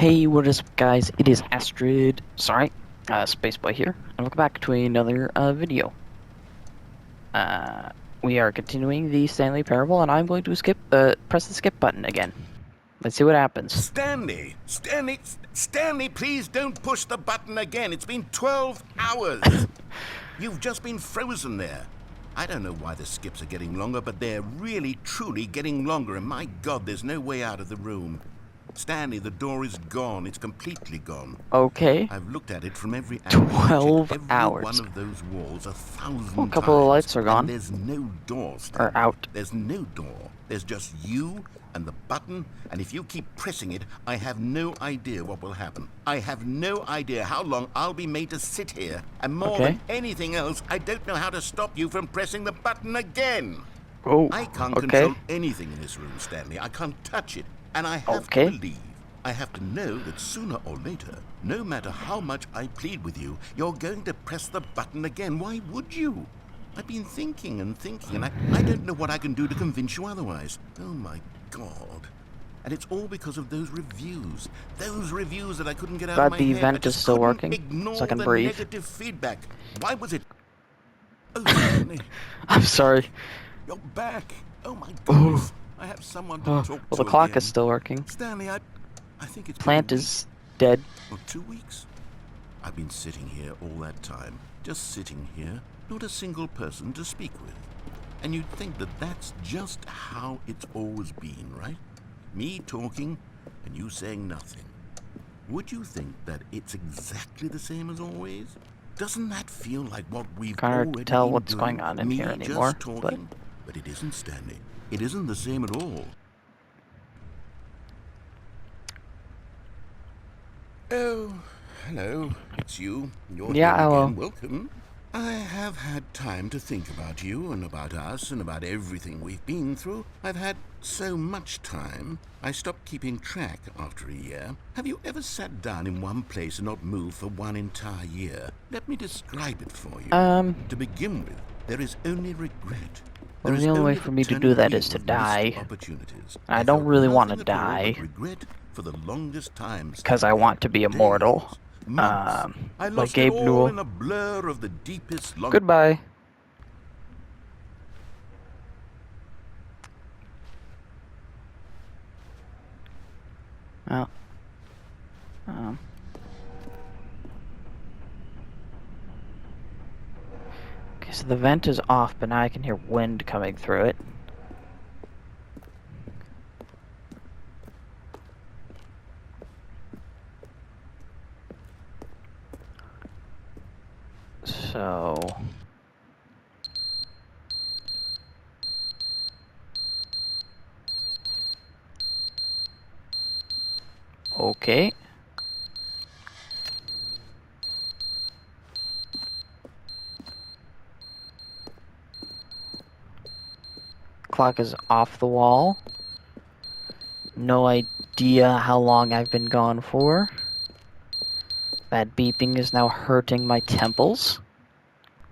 Hey, what is up, guys? It is Astrid. Sorry, Spaceboy here, and welcome back to another video. We are continuing the Stanley parable, and I'm going to press the skip button again. Let's see what happens. Stanley, please don't push the button again. It's been 12 hours. You've just been frozen there. I don't know why the skips are getting longer, but they're really, truly getting longer, and my God, there's no way out of the room. Stanley, the door is gone. It's completely gone. Okay. I've looked at it from every angle. 12 every hours. One of those walls 1,000 well, a couple times, of lights are gone. and there's no door, Stanley. Or out. There's no door. There's just you and the button, and if you keep pressing it, I have no idea what will happen. I have no idea how long I'll be made to sit here, and more than anything else, I don't know how to stop you from pressing the button again. Oh, I can't control anything in this room, Stanley. I can't touch it. And I have to believe, I have to know that sooner or later, no matter how much I plead with you, you're going to press the button again. Why would you? I've been thinking and thinking, and I don't know what I can do to convince you otherwise. Oh, my God. And it's all because of those reviews. Those reviews that I couldn't get out of my head. The vent is still working, so I can breathe. Negative feedback. Why was it? Oh, Stanley. I'm sorry. You're back. Oh, my goodness. I have someone to talk to. Well, the clock is still working. Stanley, I think it's plant is dead. Or 2 weeks. I've been sitting here all that time, just sitting here, not a single person to speak with. And you'd think that that's just how it's always been, right? Me talking and you saying nothing. Would you think that it's exactly the same as always? Doesn't that feel like what we've Can't already hard to tell been what's doing? going on in here anymore, just talking? But it isn't, Stanley. It isn't the same at all. Oh, hello. It's you. You're here again. Welcome. I have had time to think about you and about us and about everything we've been through. I've had so much time, I stopped keeping track after a year. Have you ever sat down in one place and not moved for one entire year? Let me describe it for you. To begin with, there is only regret. Well, the only way for me to do that is to die. I don't really want to die. For the longest time, because I want to be immortal. Like Gabe Newell. In a blur of the deepest Goodbye. Well. Okay, so the vent is off, but now I can hear wind coming through it. So... okay. Clock is off the wall. No idea how long I've been gone for. That beeping is now hurting my temples.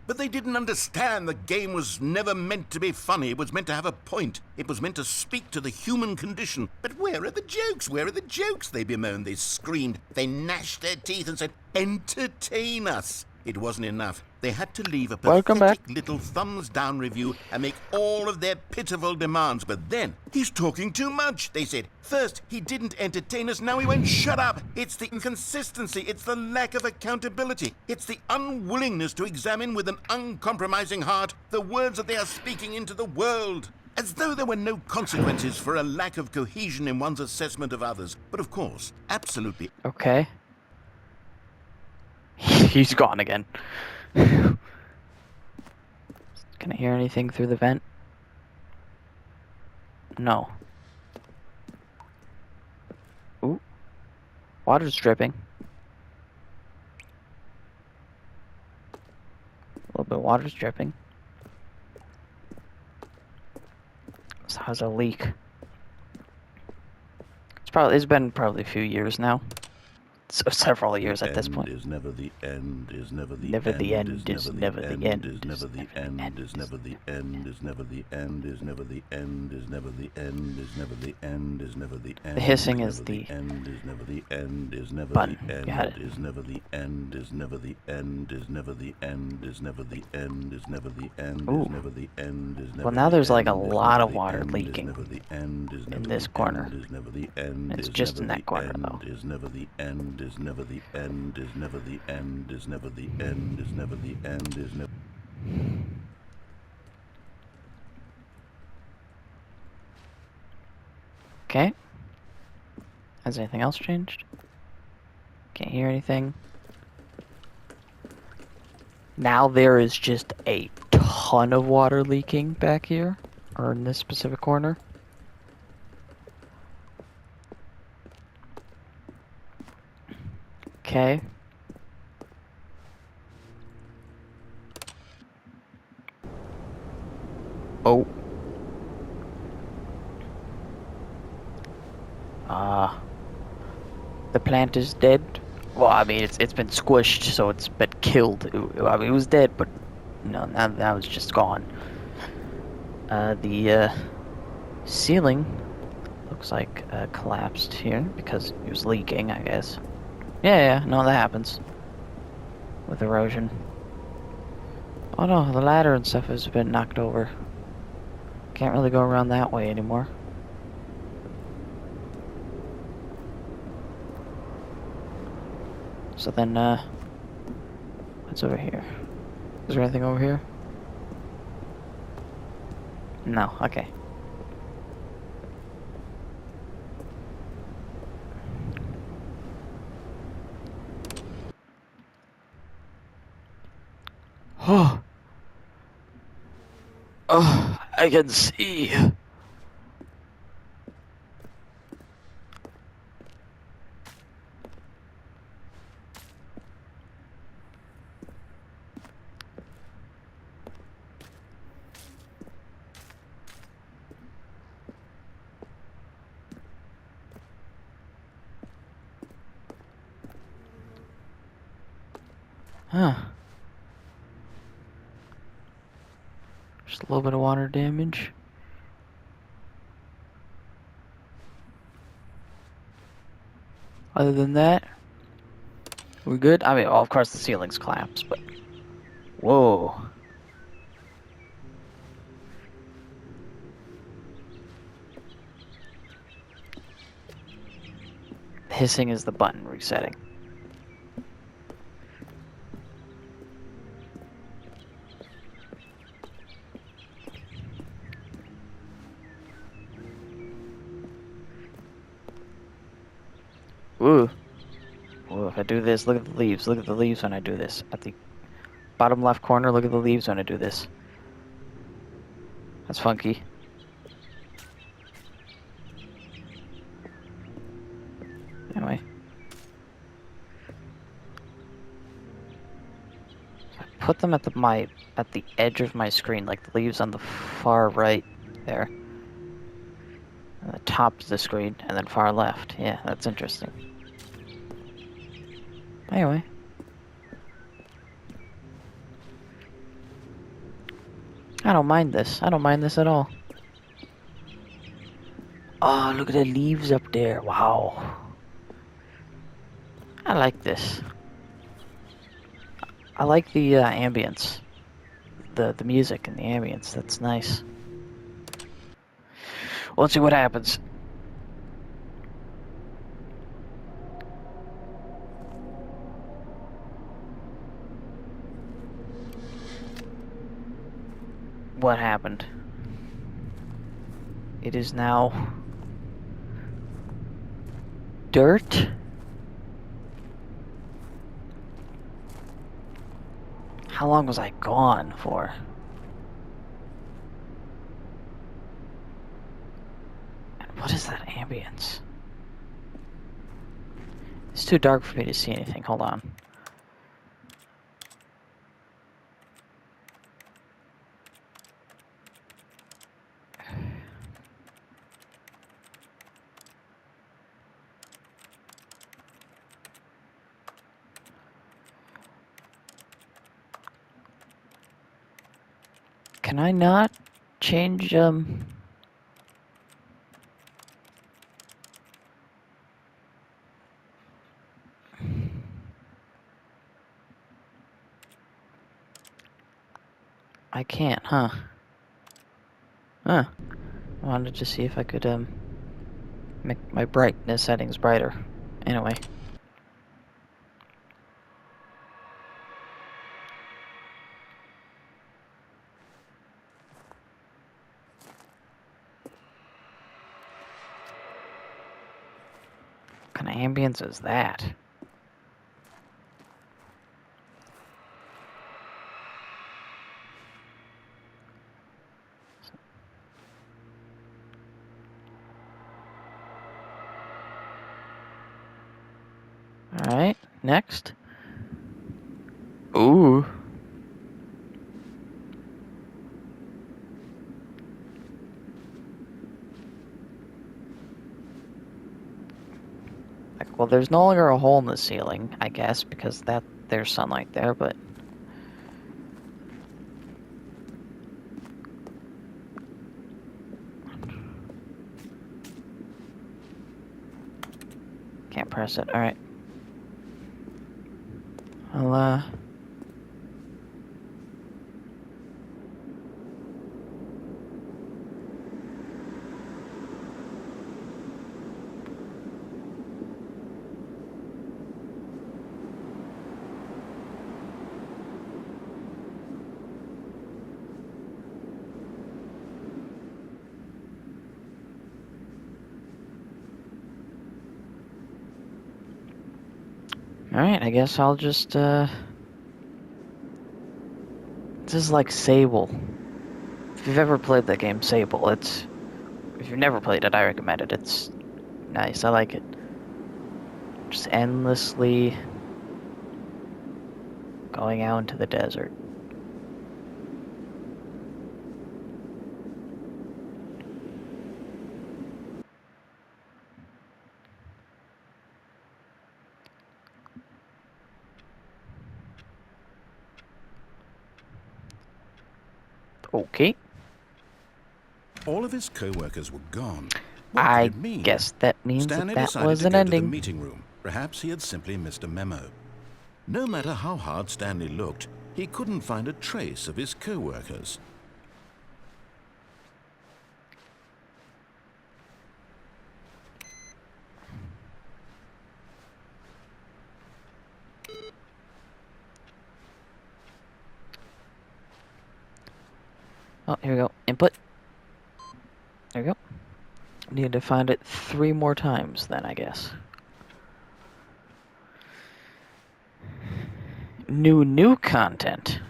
But they didn't understand the game was never meant to be funny. It was meant to have a point. It was meant to speak to the human condition. But where are the jokes? Where are the jokes? They bemoaned, they screamed, they gnashed their teeth and said, entertain us. It wasn't enough. They had to leave a pathetic little thumbs-down review and make all of their pitiful demands. But then, he's talking too much, they said. First, he didn't entertain us, now he went, shut up! It's the inconsistency, it's the lack of accountability, it's the unwillingness to examine with an uncompromising heart the words that they are speaking into the world. As though there were no consequences for a lack of cohesion in one's assessment of others. But of course, absolutely. Okay. He's gone again. Can I hear anything through the vent? No. Ooh. Water's dripping. A little bit of water's dripping. So how's a leak? It's been probably a few years now. So several years at this point. Is never the end, is never the Never the end, end is never the end, end. is never the end, is never the end, is never the end, is never the end, is never the end, is never the end, is never the end. The hissing is the end, is never the end, is never the button. end, Got it. is never the end, is never the end, is never the end, is never the end, is never the end, is never the end, is never. Well, now there's like a lot of water leaking in this corner. Is never the end. It's just in that corner though. Is never the end. Is never the end. Is never the end. Is never the end. Is never the end. Is never. Okay. Has anything else changed? Can't hear anything. Now there is just a ton of water leaking back here, or in this specific corner. Okay. Oh. The plant is dead. Well, I mean, it's been squished, so it's been killed. I mean, it was dead, but no, now it's just gone. The ceiling looks like collapsed here because it was leaking, I guess. Yeah, no, that happens with erosion. Oh no, the ladder and stuff has been knocked over. Can't really go around that way anymore. So then, what's over here? Is there anything over here? No, okay. Oh! Oh, I can see! Huh. Just a little bit of water damage. Other than that, we're good. I mean, well, of course the ceiling's collapsed, but... Whoa. Hissing is the button resetting. Ooh. Ooh, if I do this, look at the leaves. Look at the leaves when I do this. At the bottom left corner, look at the leaves when I do this. That's funky. Anyway. So I put them at the edge of my screen, like the leaves on the far right there. And the top of the screen, and then far left. Yeah, that's interesting. Anyway. I don't mind this. I don't mind this at all. Oh, look at the leaves up there. Wow. I like this. I like the ambience. The music and the ambience. That's nice. Well, let's see what happens. What happened? It is now dirt. How long was I gone for? And what is that ambience? It's too dark for me to see anything. Hold on. Can I not change, I can't, huh? Huh. I wanted to see if I could, make my brightness settings brighter. Anyway. What kind of ambience is that? Alright, next. Ooh. Well, there's no longer a hole in the ceiling, I guess, because there's sunlight there, but... Can't press it, alright. I'll, Alright, I guess I'll just, This is like Sable. If you've ever played that game, Sable, if you've never played it, I recommend it. It's nice, I like it. Just endlessly going out into the desert. Okay. All of his co-workers were gone. What I could it mean? guess that means Stanley that decided was to an go to the ending. meeting room. Perhaps he had simply missed a memo. No matter how hard Stanley looked, he couldn't find a trace of his co-workers. Oh, here we go. Input. There we go. Need to find it 3 more times then, I guess. New content.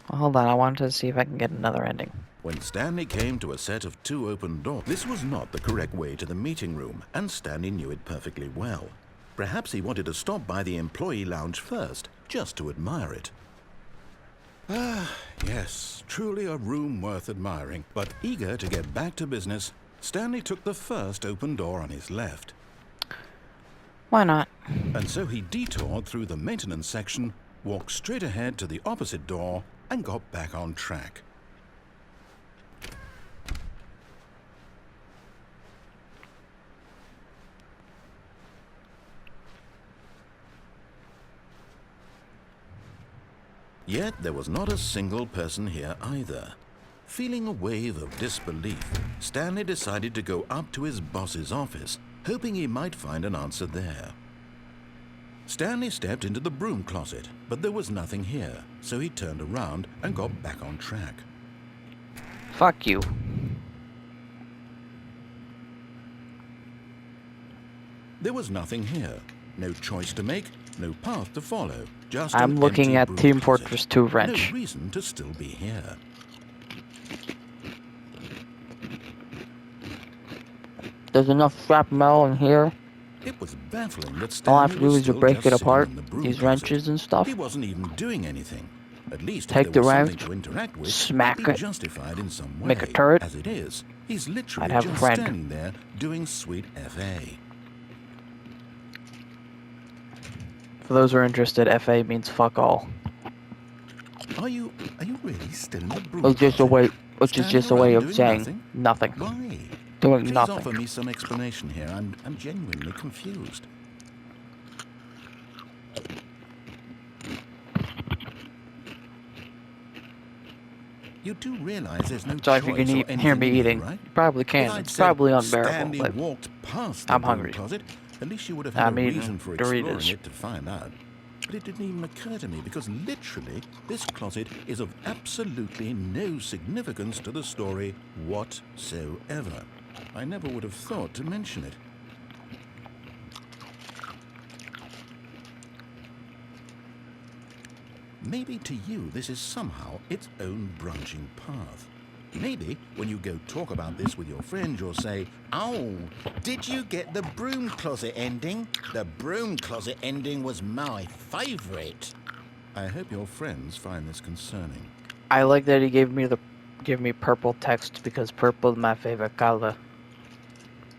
Well, hold on, I wanted to see if I can get another ending. When Stanley came to a set of 2 open doors, this was not the correct way to the meeting room, and Stanley knew it perfectly well. Perhaps he wanted to stop by the employee lounge first, just to admire it. Ah, yes, truly a room worth admiring. But eager to get back to business, Stanley took the first open door on his left. Why not? And so he detoured through the maintenance section, walked straight ahead to the opposite door, and got back on track. Yet there was not a single person here either. Feeling a wave of disbelief, Stanley decided to go up to his boss's office, hoping he might find an answer there. Stanley stepped into the broom closet, but there was nothing here, so he turned around and got back on track. Fuck you. There was nothing here. No choice to make, no path to follow. Just I'm an looking empty at broom Team closet. Fortress 2 wrench. No reason to still be here. There's enough shrapnel in here. It was baffling that All I have Stanley to do was is to still break just it sitting apart, in the broom these closet. wrenches and stuff. He wasn't even doing anything. At least Take if there the was something wrench, to interact with, smack it'd be it, justified in some way. make a turret. As it is, he's literally I'd have a just friend. standing there doing sweet FA. For those who are interested, FA means fuck all. Are you really still in the broom Which is closet? which is Standing just a way around of doing saying nothing. Why? Doing Please nothing. offer me some explanation here. I'm genuinely confused. You do realize there's no So if you choice can or anything hear me in here, eating, right? you probably If can. I'd It's said probably unbearable, Stanley but walked past the I'm broom hungry. closet, at least you would have had I'm a eating reason for exploring Doritos. it to find out. But it didn't even occur to me because literally this closet is of absolutely no significance to the story whatsoever. I never would have thought to mention it. Maybe to you this is somehow its own branching path. Maybe when you go talk about this with your friends, you'll say, "Oh, did you get the broom closet ending? The broom closet ending was my favorite." I hope your friends find this concerning. I like that he gave me purple text because purple is my favorite color.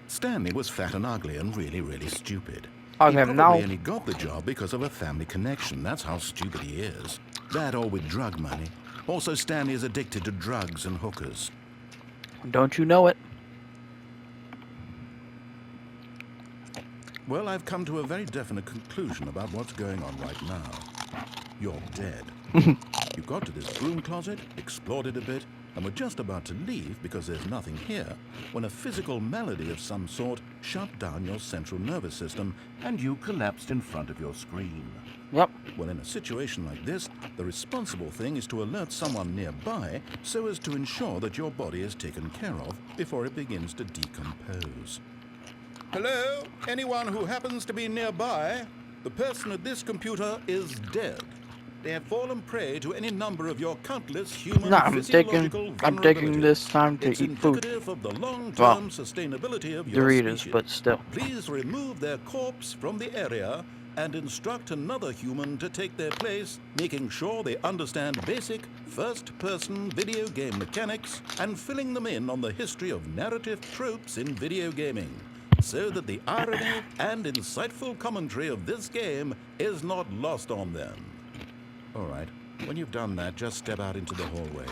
Stanley was fat and ugly and really, really stupid. Okay, He probably now only got the job because of a family connection. That's how stupid he is. That or with drug money. Also, Stanley is addicted to drugs and hookers. don't you know it? Well, I've come to a very definite conclusion about what's going on right now. You're dead. You got to this broom closet, explored it a bit, and were just about to leave because there's nothing here, when a physical malady of some sort shut down your central nervous system and you collapsed in front of your screen. Yep. Well, in a situation like this, the responsible thing is to alert someone nearby so as to ensure that your body is taken care of before it begins to decompose. Hello? Anyone who happens to be nearby? The person at this computer is dead. They have fallen prey to any number of your countless human physiological vulnerabilities. I'm taking this time to It's eat food. indicative of the long-term sustainability of your Doritos, species. but still. Please remove their corpse from the area and instruct another human to take their place, making sure they understand basic first-person video game mechanics and filling them in on the history of narrative tropes in video gaming, so that the irony and insightful commentary of this game is not lost on them. All right, when you've done that, just step out into the hallway.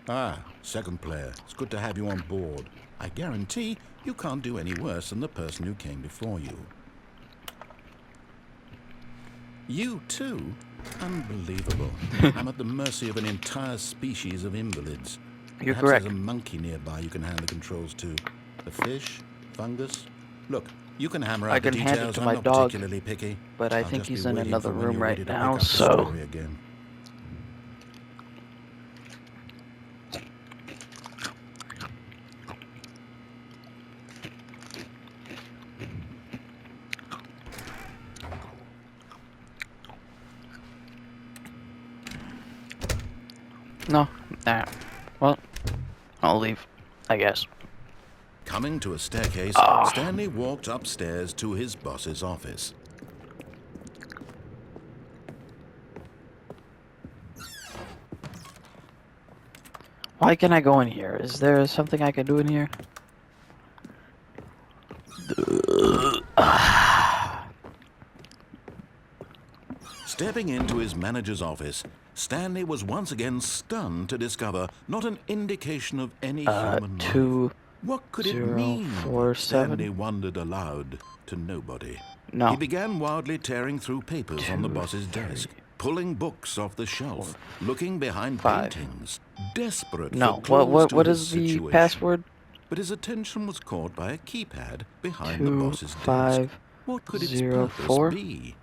Ah, second player. It's good to have you on board. I guarantee you can't do any worse than the person who came before you. You too? Unbelievable. I'm at the mercy of an entire species of invalids. You're Perhaps correct. there's a monkey nearby you can hand the controls to. A fish? Fungus? Look, you can hammer out I can the hand it details. to I'm my not dog, particularly picky. but I I'll think just be he's in waiting another for when room you're right ready to now, pick up the so story again. no. Nah. Well, I'll leave, I guess. Coming to a staircase, Stanley walked upstairs to his boss's office. Why can't I go in here? Is there something I can do in here? Stepping into his manager's office, Stanley was once again stunned to discover not an indication of any human life. What could it mean? 047? Stanley wondered aloud to nobody. No. He began wildly tearing through papers on the boss's desk, pulling books off the shelf, looking behind 5. paintings, desperate No. for clues to What his is the situation. password? But his attention was caught by a keypad behind 2, the boss's 5, desk. What could its 0, purpose 4? be?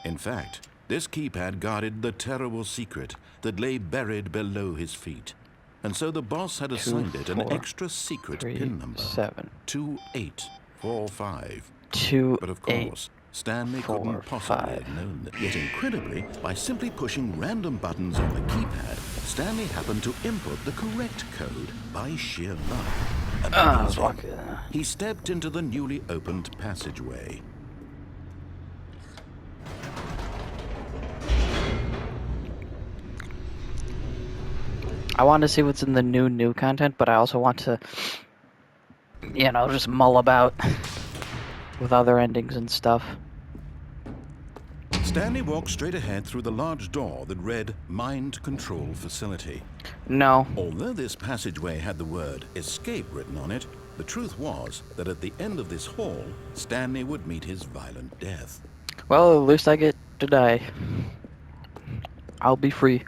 In fact, this keypad guarded the terrible secret that lay buried below his feet. And so the boss had assigned it an 4, extra secret 3, pin number, 7. 2845. 2, But of 8. course, Stanley 4, couldn't possibly 5. have known that. Yet incredibly, by simply pushing random buttons on the keypad, Stanley happened to input the correct code by sheer luck. I was Amazing. walking. He stepped into the newly opened passageway. I want to see what's in the new content, but I also want to, you know, just mull about with other endings and stuff. Stanley walked straight ahead through the large door that read Mind Control Facility. No. Although this passageway had the word escape written on it, the truth was that at the end of this hall, Stanley would meet his violent death. Well, at least I get to die. I'll be free.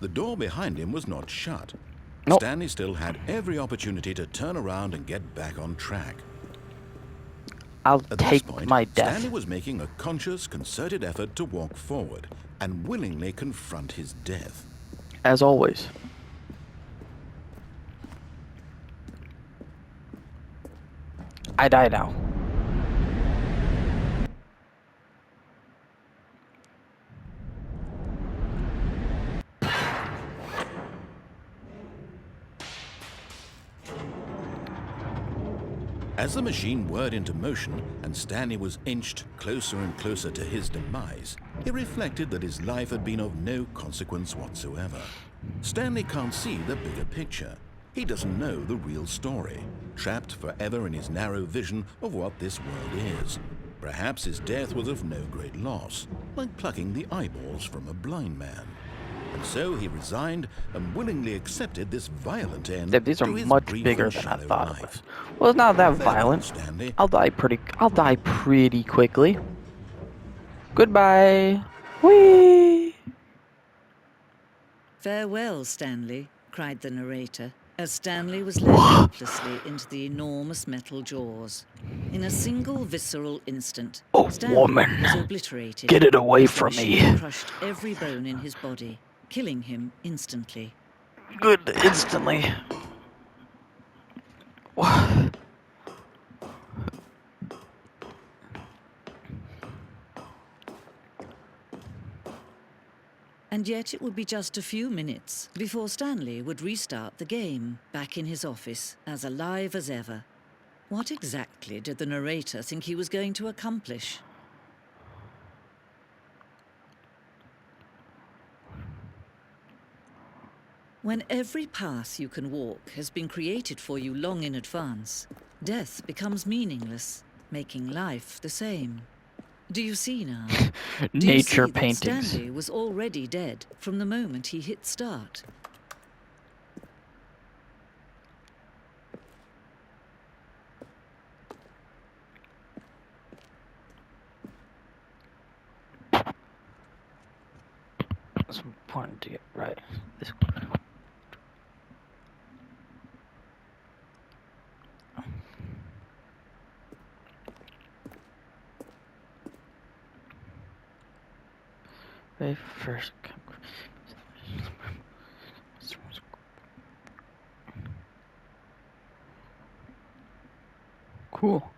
The door behind him was not shut. Nope. Stanley still had every opportunity to turn around and get back on track. I'll At take this point, my death. Stanley was making a conscious, concerted effort to walk forward and willingly confront his death. As always. I die now. As the machine whirred into motion and Stanley was inched closer and closer to his demise, he reflected that his life had been of no consequence whatsoever. Stanley can't see the bigger picture. He doesn't know the real story, trapped forever in his narrow vision of what this world is. Perhaps his death was of no great loss, like plucking the eyeballs from a blind man. And so he resigned and willingly accepted this violent end. These are to his much brief bigger and than I shallow thought it life. was. Well, it's not that Farewell, violent. Stanley. I'll die pretty quickly. Goodbye. Whee! "Farewell, Stanley," cried the narrator, as Stanley was led helplessly into the enormous metal jaws. In a single visceral instant, Oh, Stanley woman. was obliterated. Get it away as the from me. machine crushed every bone in his body, killing him instantly. Good, instantly. And yet it would be just a few minutes before Stanley would restart the game, back in his office, as alive as ever. What exactly did the narrator think he was going to accomplish? When every path you can walk has been created for you long in advance, death becomes meaningless, making life the same. Do you see now? Do you Nature see that paintings. Stanley was already dead from the moment he hit start? It's important to get right. This. Very first. Cool.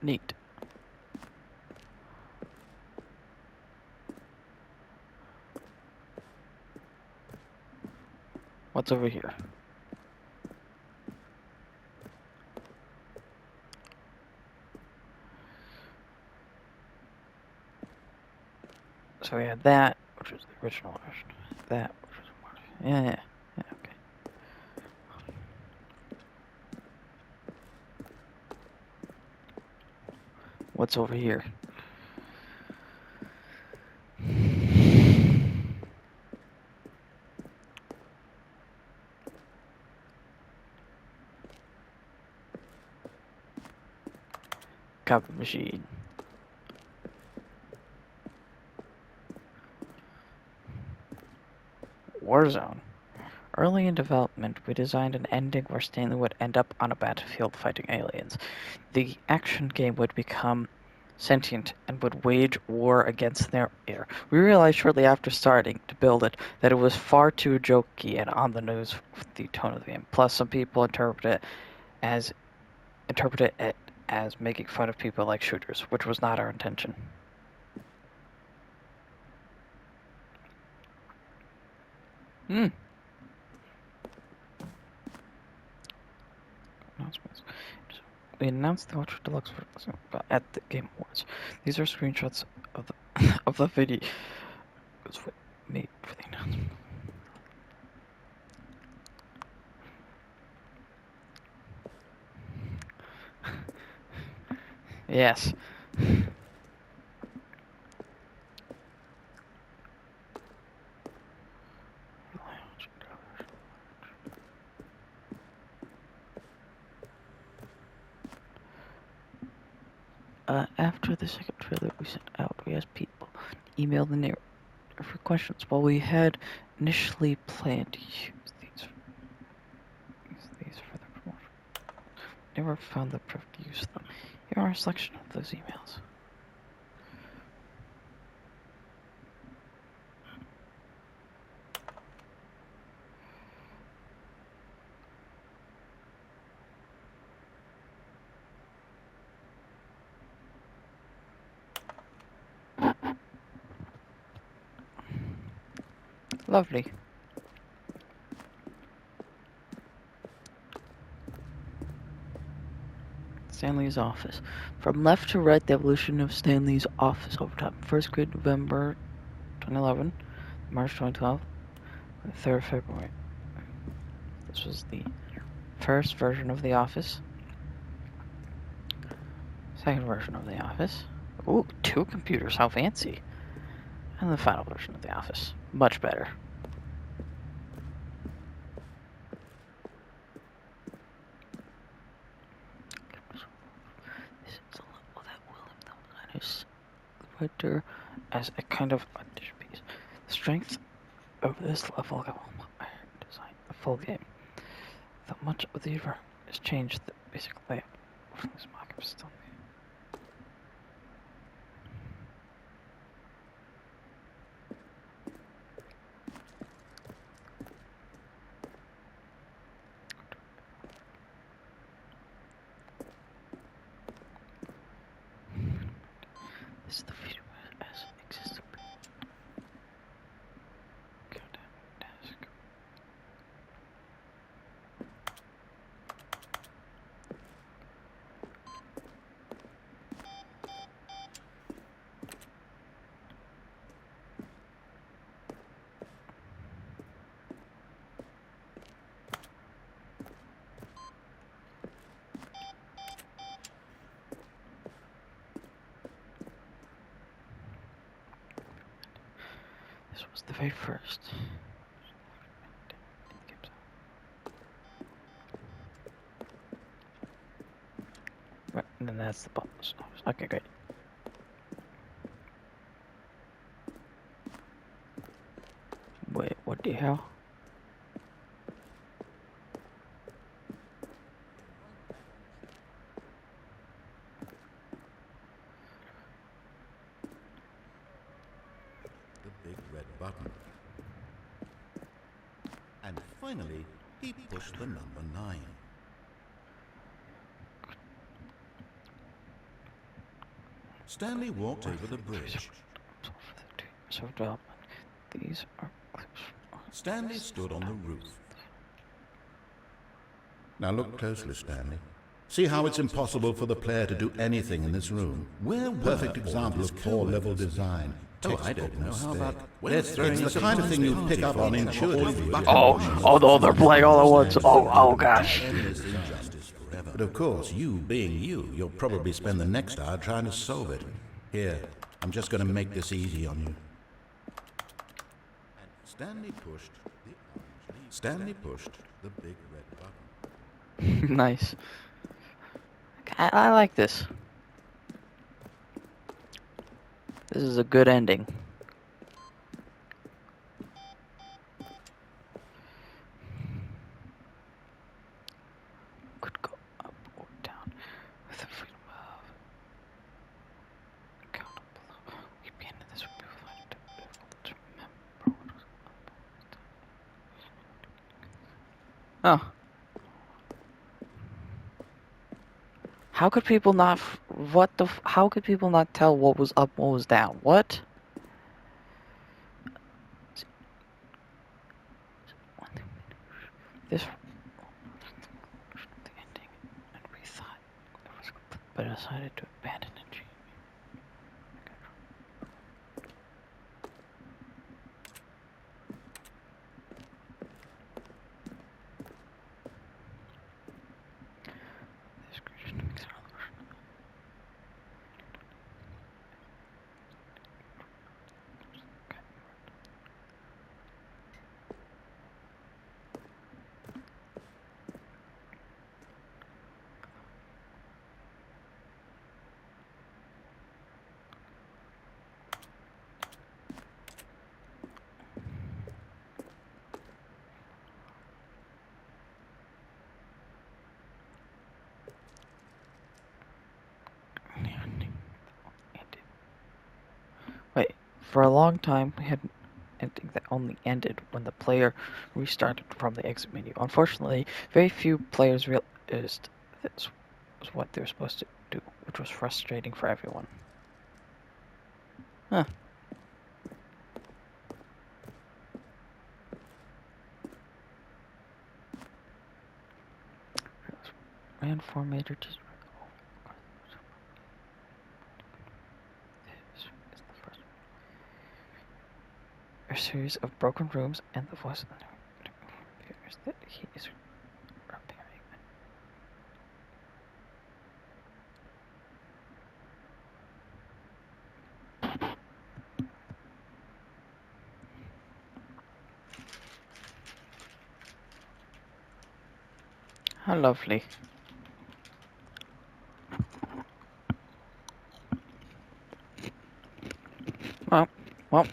Neat. What's over here? So we had that, which was the original version. That, which was yeah, okay. What's over here? Copy machine. Warzone. Early in development, we designed an ending where Stanley would end up on a battlefield fighting aliens. The action game would become sentient and would wage war against their air. We realized shortly after starting to build it that it was far too jokey and on the nose with the tone of the game. Plus, some people interpret it as making fun of people like shooters, which was not our intention. Announcements. We announced the Ultra Deluxe at the Game Awards. These are screenshots of the of the video made for the announcement. Yes. After the second trailer we sent out, we asked people to email the narrator for questions. While we had initially planned to use these for the promotion, never found the proof to use them. Here are a selection of those emails. Lovely. Stanley's office. From left to right, the evolution of Stanley's office over time. First grade November 2011, March 2012, 3rd February. This was the first version of the office. Second version of the office. Ooh, 2 computers, how fancy. And the final version of the office. Much better. This is a level that will his winter as a kind of audition piece. The strength of this level will design the full game. Though much of the environment has changed, the basic layout of this mock-up is still this is the video as it exists. Desk. This was the very first. Right, and then that's the bonus. Okay, great. Wait, what the hell? The big red button. And finally, he pushed the number 9. Stanley walked over the bridge. So development. These are Stanley stood on the roof. Now look closely, Stanley. See how it's impossible for the player to do anything in this room? We're a perfect example of poor level design. Oh, I don't know. How about... It's the kind of thing you pick up on intuitively. oh no, they're playing all at once. Oh gosh. But of course, you being you, you'll probably spend the next hour trying to solve it. Here, I'm just going to make this easy on you. Stanley pushed the big red button. Nice. I like this. This is a good ending. Could go up or down with the freedom of. Oh. How could people not... How could people not tell what was up, what was down? What? This... The ending, and we thought it was complete, but decided to abandon it. Wait, for a long time we had an ending that only ended when the player restarted from the exit menu. Unfortunately, very few players realized this was what they were supposed to do, which was frustrating for everyone. Huh. Ran for major dis- This is the first. A series of broken rooms and the voice of the appears that he is repairing. How lovely. Well, well.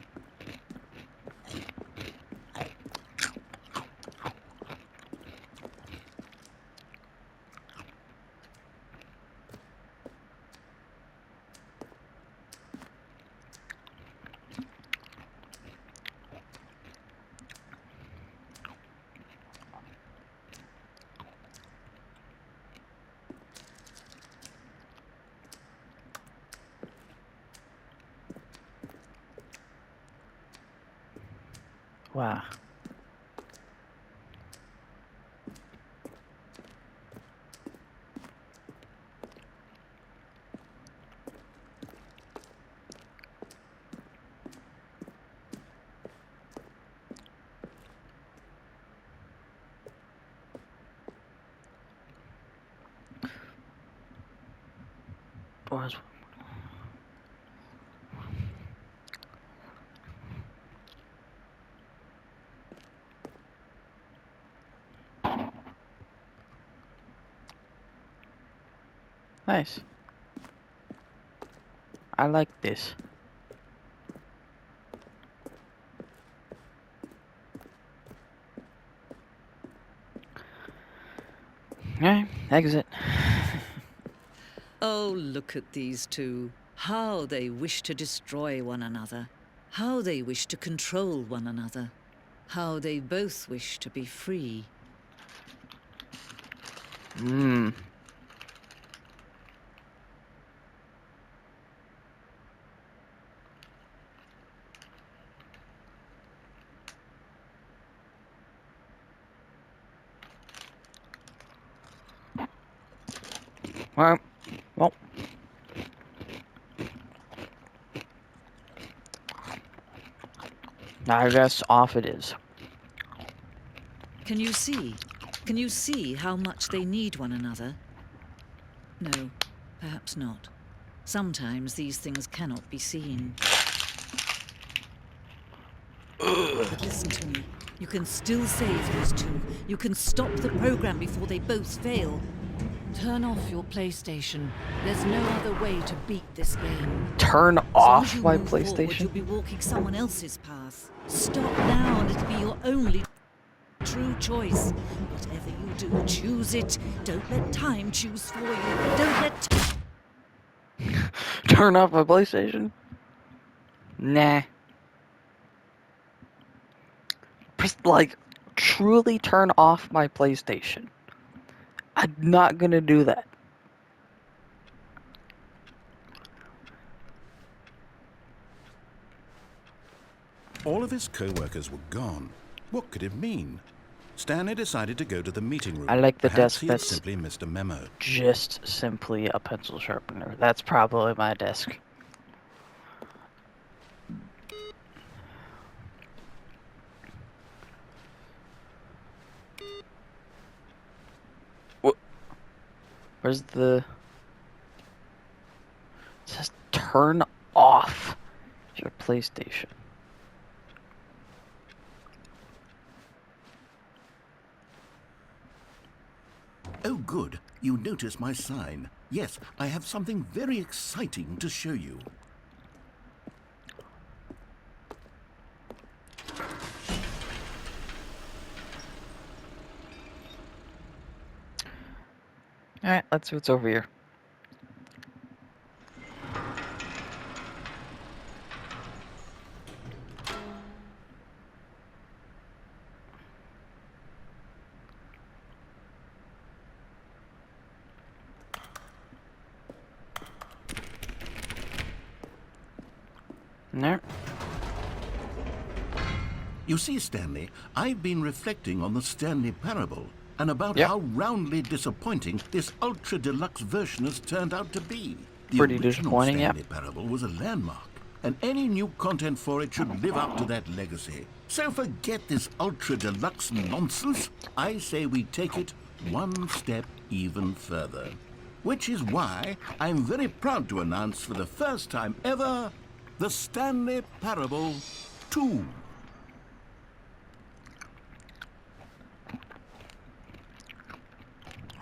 Wow. Was nice. I like this. Okay, exit. Oh, look at these two. How they wish to destroy one another. How they wish to control one another. How they both wish to be free. Mmm. Well, well. I guess off it is. Can you see? Can you see how much they need one another? No, perhaps not. Sometimes these things cannot be seen. But listen to me. You can still save those two. You can stop the program before they both fail. Turn off your PlayStation. There's no other way to beat this game. Turn As long as off you my move forward, PlayStation? you'll be walking someone else's path. Stop now and it'll be your only true choice. Whatever you do, choose it. Don't let time choose for you. Don't let Turn off my PlayStation? Nah. Just like truly turn off my PlayStation. I'm not gonna do that. All of his co-workers were gone. What could it mean? Stanley decided to go to the meeting room. I like the Perhaps desk he had that's simply missed a memo. just simply a pencil sharpener. That's probably my desk. Where's the... It says turn off your PlayStation. Oh, good. You notice my sign. Yes, I have something very exciting to show you. Alright, let's see what's over here. No. You see, Stanley, I've been reflecting on the Stanley parable and about Yep. how roundly disappointing this ultra deluxe version has turned out to be. The Pretty original disappointing, Stanley yep. parable was a landmark, and any new content for it should live up to that legacy. So forget this ultra deluxe nonsense. I say we take it one step even further. Which is why I'm very proud to announce for the first time ever, the Stanley Parable 2.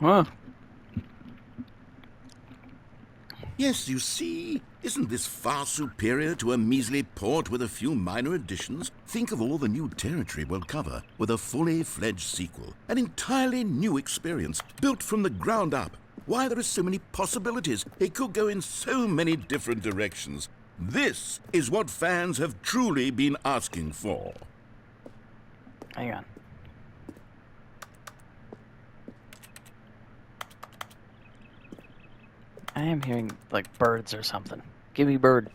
Huh. Yes, you see, isn't this far superior to a measly port with a few minor additions? Think of all the new territory we'll cover with a fully fledged sequel. An entirely new experience, built from the ground up. Why, there are so many possibilities. It could go in so many different directions. This is what fans have truly been asking for. Hang on. I am hearing, like, birds or something. Give me bird.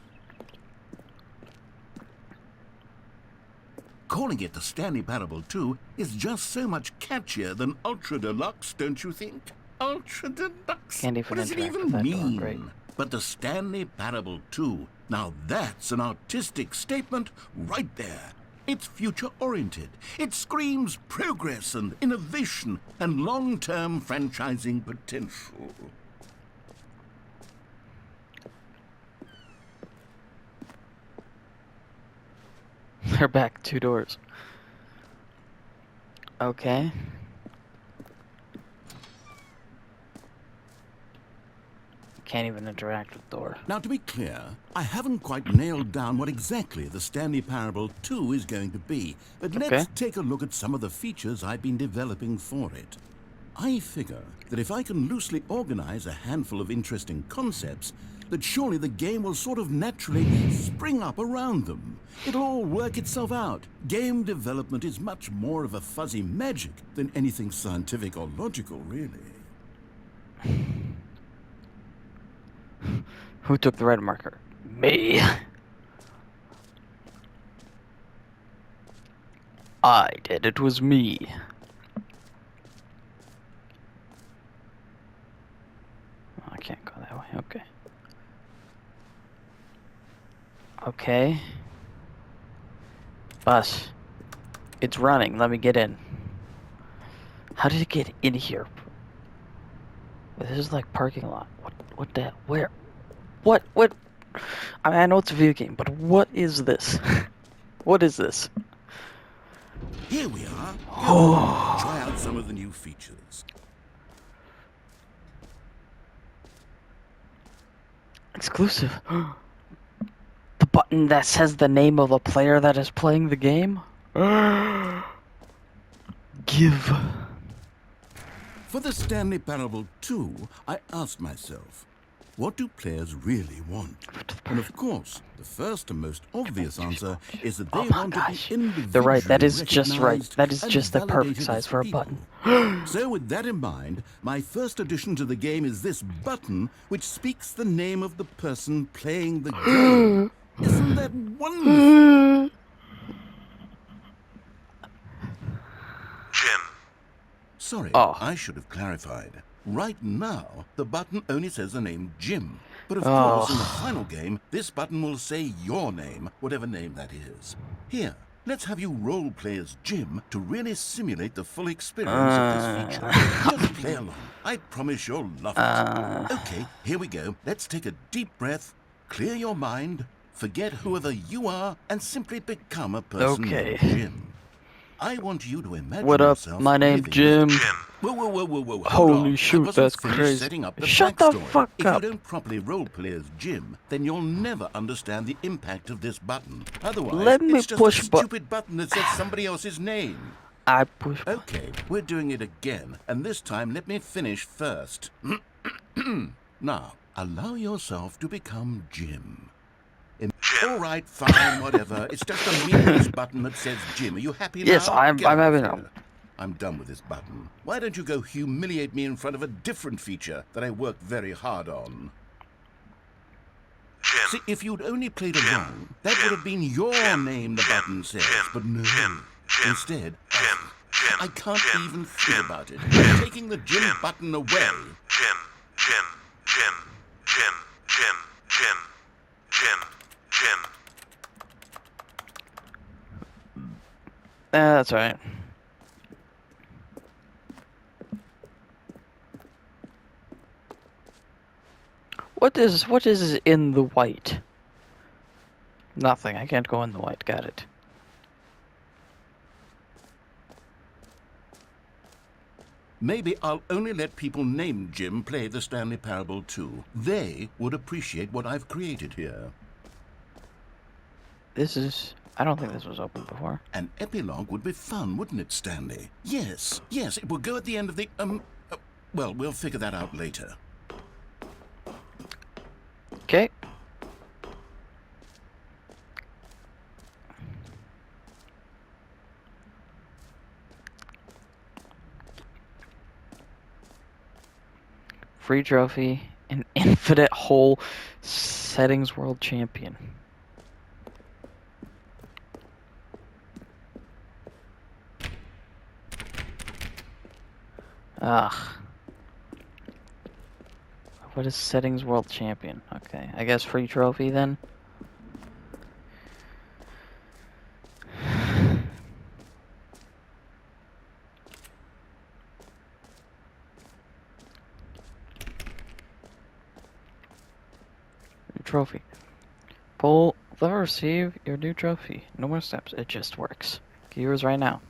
Calling it the Stanley Parable 2 is just so much catchier than Ultra Deluxe, don't you think? Ultra Deluxe? Can't even what does it interact even with that door, mean? great. But the Stanley Parable 2, now that's an artistic statement right there. It's future-oriented. It screams progress and innovation and long-term franchising potential. They're back 2 doors. Okay. Can't even interact with door. Now, to be clear, I haven't quite nailed down what exactly the Stanley Parable 2 is going to be, but let's Okay. take a look at some of the features I've been developing for it. I figure that if I can loosely organize a handful of interesting concepts, that surely the game will sort of naturally spring up around them. It'll all work itself out. Game development is much more of a fuzzy magic than anything scientific or logical, really. Who took the red marker? Me. I did. It was me. Oh, I can't go that way. Okay. Okay. Bus. It's running. Let me get in. How did it get in here? This is like parking lot. What the hell? Where? What? I mean, I know it's a video game, but what is this? What is this? Here we are. Go. Try out some of the new features. Exclusive. The button that says the name of the player that is playing the game? Give. For the Stanley Parable 2, I asked myself, What do players really want? And of course, the first and most obvious answer is that they Oh my want gosh. to be individually They're right, that is just right. recognized That is and just the perfect validated size as for a people. button. So with that in mind, my first addition to the game is this button, which speaks the name of the person playing the game. Isn't that wonderful? Jim. Sorry, Oh. I should have clarified. Right now, the button only says the name Jim. But of Oh. course, in the final game, this button will say your name, whatever name that is. Here, let's have you role-play as Jim to really simulate the full experience of this feature. Just play along. I promise you'll love it. Okay, here we go. Let's take a deep breath, clear your mind, forget whoever you are, and simply become a person named Jim. I want you to imagine What up? yourself My name's living Jim. with... Whoa. Hold Holy on. shoot, I wasn't that's finished crazy. setting up the Shut the backstory. fuck If up. you don't properly roleplay as Jim, then you'll never understand the impact of this button. Otherwise, it's just a stupid button that says somebody else's name. I push. Okay, we're doing it again, and this time let me finish first. Now, allow yourself to become Jim. All right, fine, whatever. It's just a meaningless button that says Jim. Are you happy now? Yes, I'm Get happy off now. here. I'm done with this button. Why don't you go humiliate me in front of a different feature that I worked very hard on? Jim. See, if you'd only played along, that would have been your name the button says. But no. Instead, I can't even think about it. Taking the Jim button away. Jim. That's alright. What is in the white? Nothing. I can't go in the white. Got it. Maybe I'll only let people named Jim play the Stanley Parable too. They would appreciate what I've created here. This is... I don't think this was open before. An epilogue would be fun, wouldn't it, Stanley? Yes, it will go at the end of the, well, we'll figure that out later. Okay. Free trophy, an infinite hole settings world champion. Ugh. What is settings world champion? Okay, I guess free trophy then. Trophy. Pull the receive your new trophy. No more steps. It just works. Get yours right now.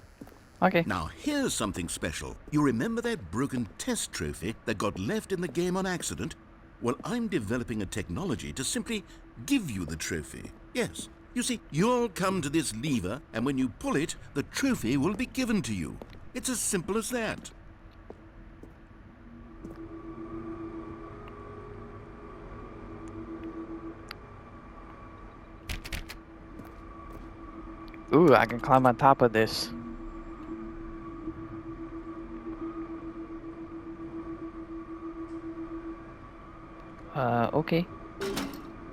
Okay. Now here's something special. You remember that broken test trophy that got left in the game on accident? Well, I'm developing a technology to simply give you the trophy. Yes. You see, you'll come to this lever, and when you pull it, the trophy will be given to you. It's as simple as that. Ooh, I can climb on top of this. Okay.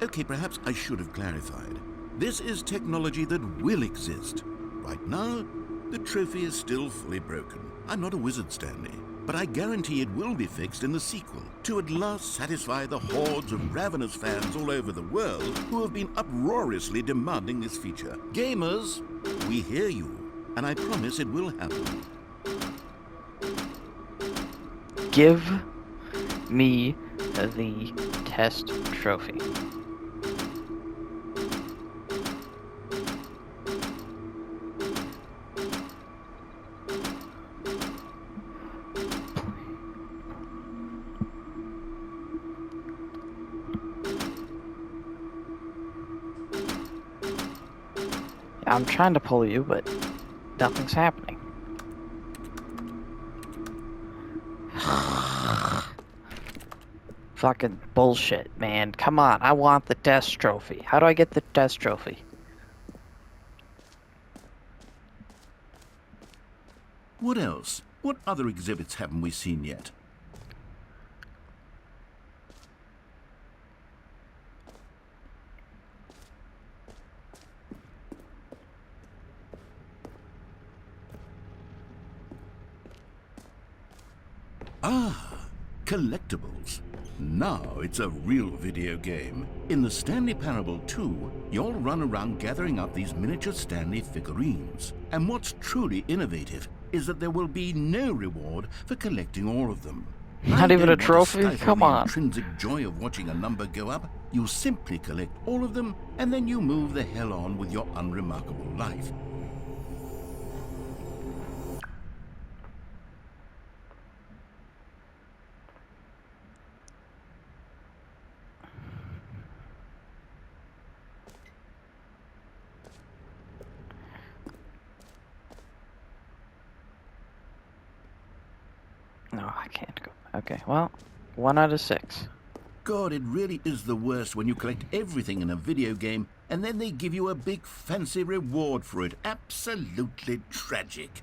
Okay, perhaps I should have clarified. This is technology that will exist. Right now, the trophy is still fully broken. I'm not a wizard, Stanley, but I guarantee it will be fixed in the sequel to at last satisfy the hordes of ravenous fans all over the world who have been uproariously demanding this feature. Gamers, we hear you, and I promise it will happen. Give me the test trophy. I'm trying to pull you, but nothing's happening. Fucking bullshit, man. Come on, I want the desk trophy. How do I get the desk trophy? What else? What other exhibits haven't we seen yet? Ah, collectibles. Now it's a real video game. In the Stanley Parable 2, you'll run around gathering up these miniature Stanley figurines. And what's truly innovative is that there will be no reward for collecting all of them. Not even a trophy? Come on. The intrinsic joy of watching a number go up. You simply collect all of them, and then you move the hell on with your unremarkable life. No, I can't go. Okay, well, 1 out of 6. God, it really is the worst when you collect everything in a video game and then they give you a big fancy reward for it. Absolutely tragic.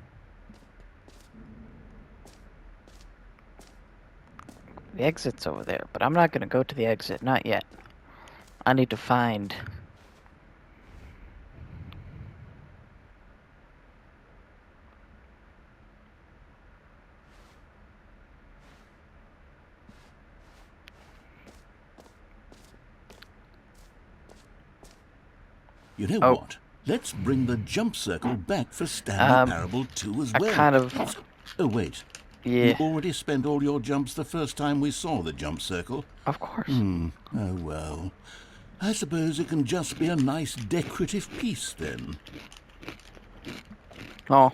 The exit's over there, but I'm not gonna go to the exit. Not yet. I need to find... You know what? Let's bring the jump circle back for Stanley Parable 2 as well. I kind of... Oh, wait. Yeah. You already spent all your jumps the first time we saw the jump circle. Of course. Oh, well. I suppose it can just be a nice decorative piece, then. Oh.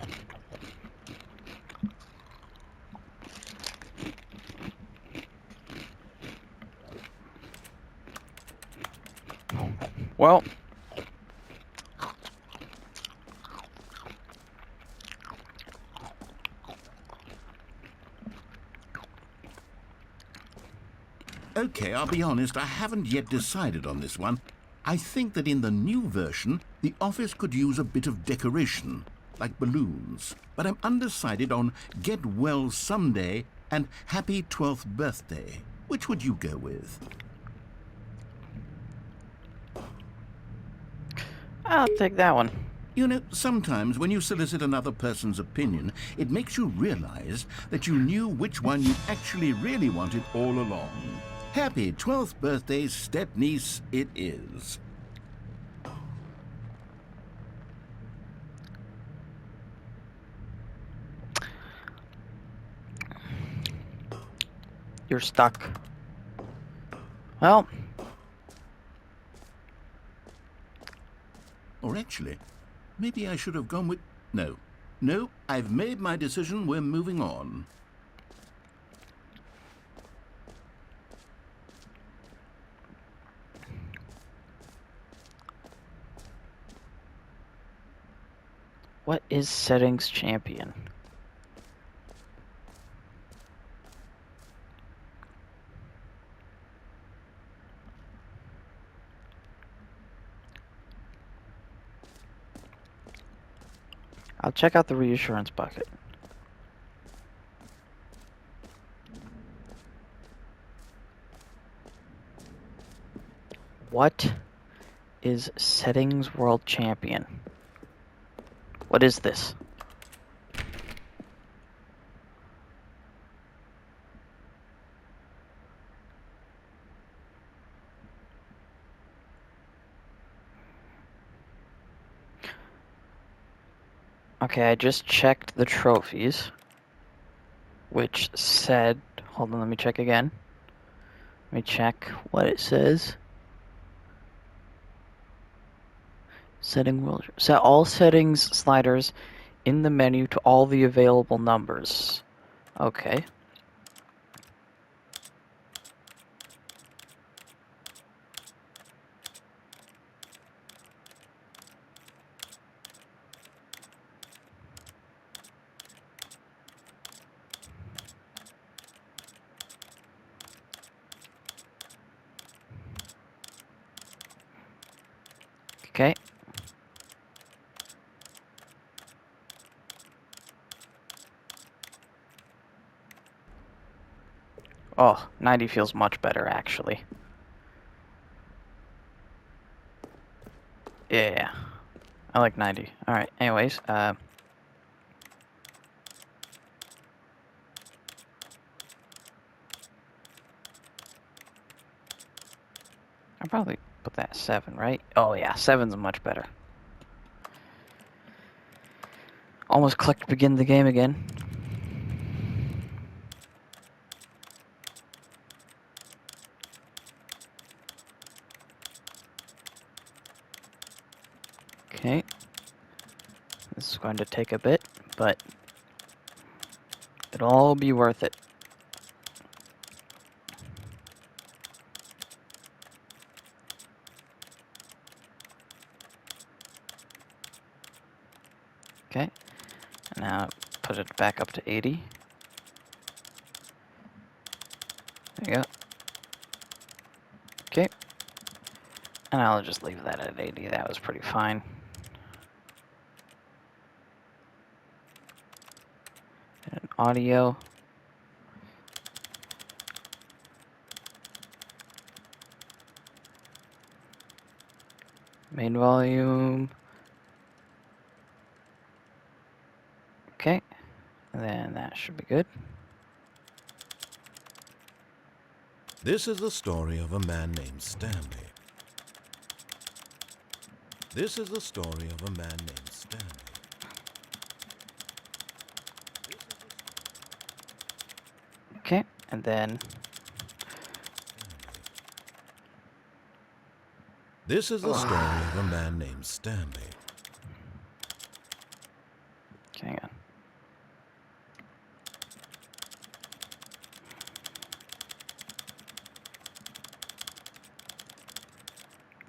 Well... Okay, I'll be honest, I haven't yet decided on this one. I think that in the new version, the office could use a bit of decoration, like balloons. But I'm undecided on Get Well Someday and Happy 12th Birthday. Which would you go with? I'll take that one. You know, sometimes when you solicit another person's opinion, it makes you realize that you knew which one you actually really wanted all along. Happy 12th birthday, step-niece, it is. You're stuck. Well... Or actually, maybe I should have gone with... No. No, I've made my decision. We're moving on. What is settings champion? I'll check out the reassurance bucket. What is settings world champion? What is this? Okay, I just checked the trophies, which said, hold on, let me check again. Let me check what it says. Setting will set all settings sliders in the menu to all the available numbers. Okay. Oh, 90 feels much better, actually. Yeah. I like 90. Alright, anyways, I'll probably put that 7, right? Oh yeah, 7's much better. Almost clicked begin the game again. Okay. This is going to take a bit, but it'll all be worth it. Okay. Now put it back up to 80. There you go. Okay. And I'll just leave that at 80. That was pretty fine. And audio. Main volume. Okay. And then that should be good. This is the story of a man named Stanley. This is the story of a man named Stanley. Okay. And then This is the story of a man named Stanley. okay, hang on.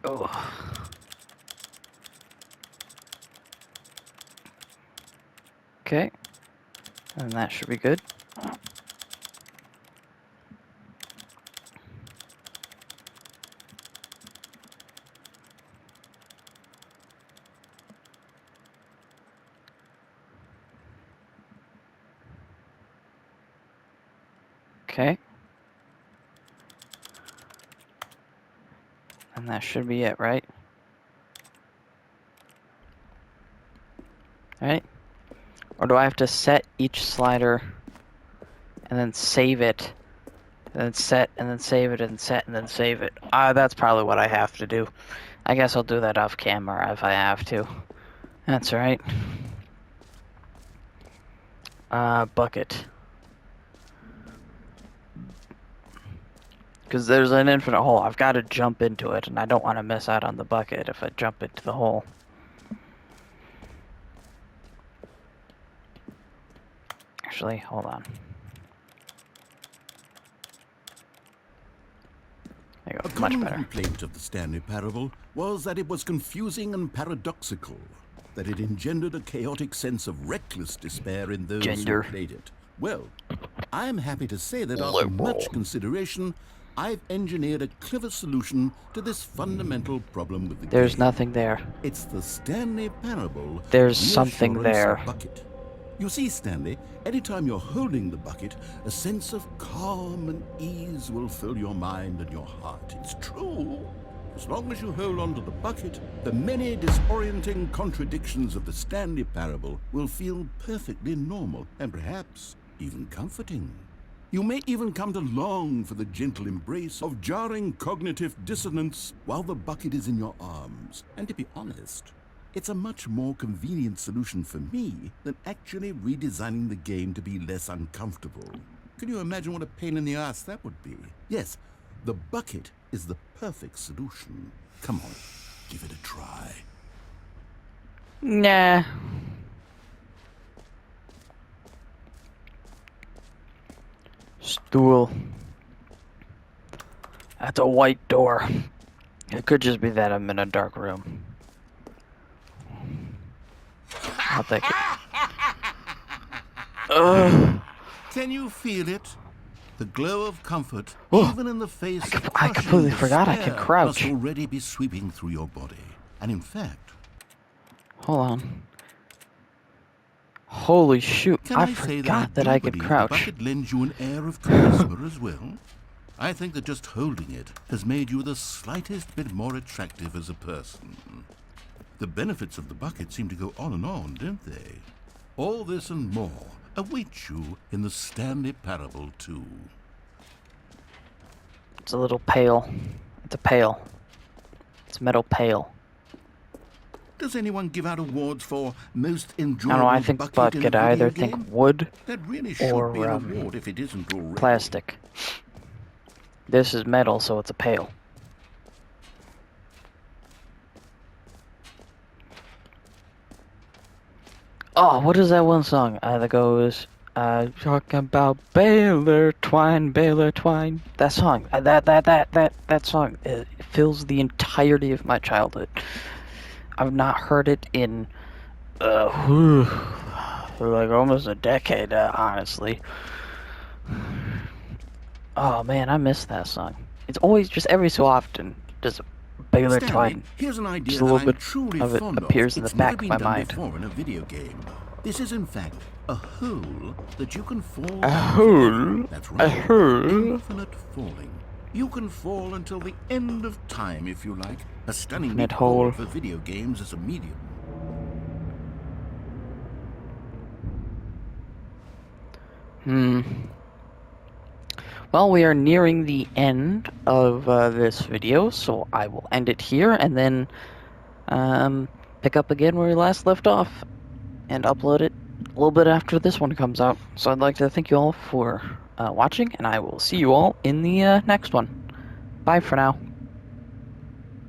Oh. Okay. And that should be good. Okay. And that should be it, right? Right? Or do I have to set each slider and then save it, and then set, and then save it, and set, and then save it? That's probably what I have to do. I guess I'll do that off camera if I have to. That's right. Bucket. Because there's an infinite hole. I've got to jump into it, and I don't want to miss out on the bucket if I jump into the hole. Actually, hold on. There you go, A much common better. complaint of the Stanley Parable was that it was confusing and paradoxical, that it engendered a chaotic sense of reckless despair in those Gender. who played it. Well, I am happy to say that after much consideration, I've engineered a clever solution to this fundamental problem with the There's game. nothing there. It's the Stanley Parable. There's Reassurance something there. Bucket. You see, Stanley, anytime you're holding the bucket, a sense of calm and ease will fill your mind and your heart. It's true. As long as you hold on to the bucket, the many disorienting contradictions of the Stanley Parable will feel perfectly normal and perhaps even comforting. You may even come to long for the gentle embrace of jarring cognitive dissonance while the bucket is in your arms. And to be honest, it's a much more convenient solution for me than actually redesigning the game to be less uncomfortable. Can you imagine what a pain in the ass that would be? Yes, the bucket is the perfect solution. Come on, give it a try. Nah. Stool. That's a white door. It could just be that I'm in a dark room. I'll take it. Ugh. Can you feel it? The glow of comfort, Oh, even in the face of I completely crushing forgot I can despair, crouch. must already be sweeping through your body. And in fact, Hold on. Holy shoot, Can I I say forgot that that I I do could believe crouch. the bucket lends you an air of charisma as well? I think that just holding it has made you the slightest bit more attractive as a person. The benefits of the bucket seem to go on and on, don't they? All this and more await you in the Stanley Parable 2. It's a little pail. It's a pail. It's a metal pail. Does anyone give out awards for most I don't enjoyable know, I think bucket in a bucket. I video either game? think wood That really should be an or award if it isn't already. plastic. This is metal, so it's a pail. Oh, what is that one song that goes, talking about Baylor Twine, Baylor Twine. That song, that song, it fills the entirety of my childhood. I've not heard it in, like almost a decade, honestly. Oh man, I miss that song. It's always just every so often, just Baylor Stanley, Twine. here's an idea Just a little that I'm bit truly of it fond appears of. in the It's back never of been my done mind. before in a video game. This is in fact a hole that you can fall A down. hole? That's A right. hole? Infinite falling. You can fall until the end of time if you like. A stunning Infinite leap hole. forward for video games as a medium. Well, we are nearing the end of this video, so I will end it here and then pick up again where we last left off and upload it a little bit after this one comes out. So I'd like to thank you all for watching, and I will see you all in the next one. Bye for now.